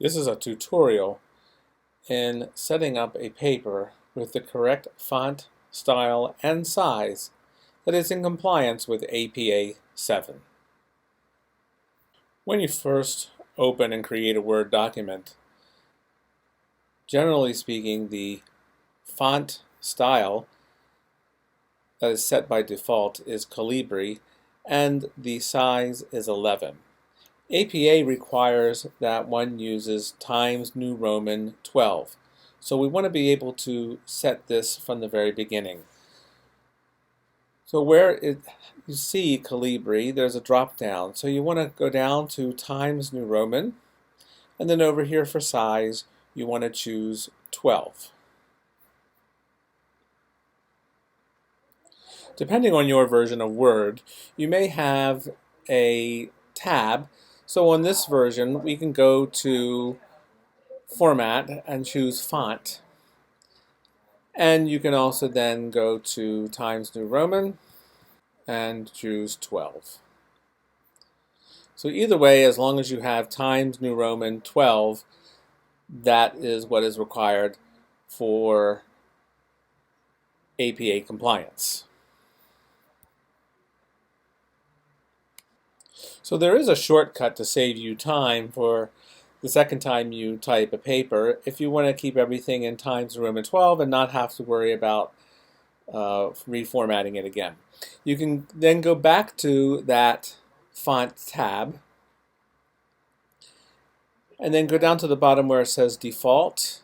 This is a tutorial in setting up a paper with the correct font, style, and size that is in compliance with APA 7. When you first open and create a Word document, generally speaking, the font style that is set by default is Calibri and the size is 11. APA requires that one uses Times New Roman 12. So we want to be able to set this from the very beginning. So you see Calibri, there's a drop down. So you want to go down to Times New Roman, and then over here for size, you want to choose 12. Depending on your version of Word, you may have a tab. So on this version, we can go to Format and choose Font. And you can also then go to Times New Roman and choose 12. So either way, as long as you have Times New Roman 12, that is what is required for APA compliance. So there is a shortcut to save you time for the second time you type a paper if you want to keep everything in Times New Roman 12 and not have to worry about reformatting it again. You can then go back to that font tab and then go down to the bottom where it says default,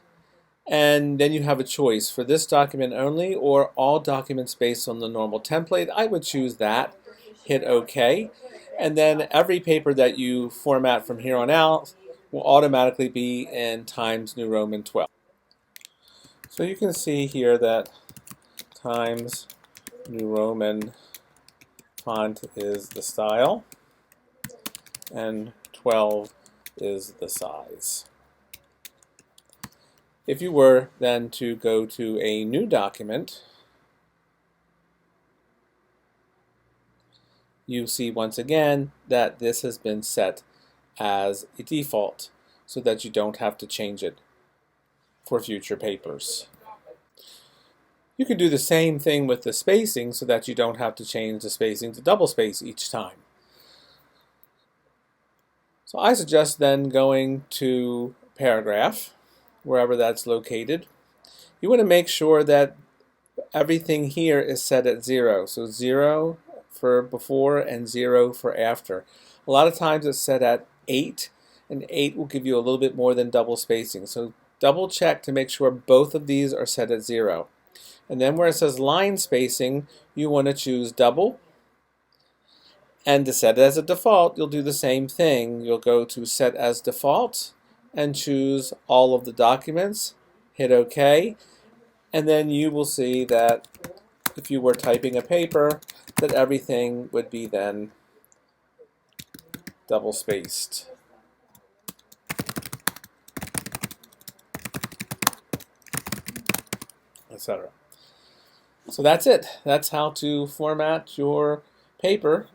and then you have a choice for this document only or all documents based on the normal template. I would choose that, hit OK, and then every paper that you format from here on out will automatically be in Times New Roman 12. So you can see here that Times New Roman font is the style and 12 is the size. If you were then to go to a new document, you see once again that this has been set as a default so that you don't have to change it for future papers. You can do the same thing with the spacing so that you don't have to change the spacing to double space each time. So I suggest then going to paragraph, wherever that's located. You want to make sure that everything here is set at 0. So 0 for before and 0 for after. A lot of times it's set at 8, and 8 will give you a little bit more than double spacing. So double check to make sure both of these are set at 0. And then where it says line spacing, you want to choose double. And to set it as a default, you'll do the same thing. You'll go to set as default and choose all of the documents, hit OK, and then you will see that if you were typing a paper, that everything would be then double spaced. Etc. So that's it. That's how to format your paper,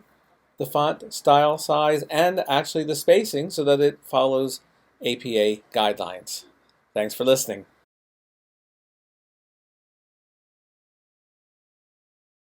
the font, style, size, and actually the spacing so that it follows APA guidelines. Thanks for listening.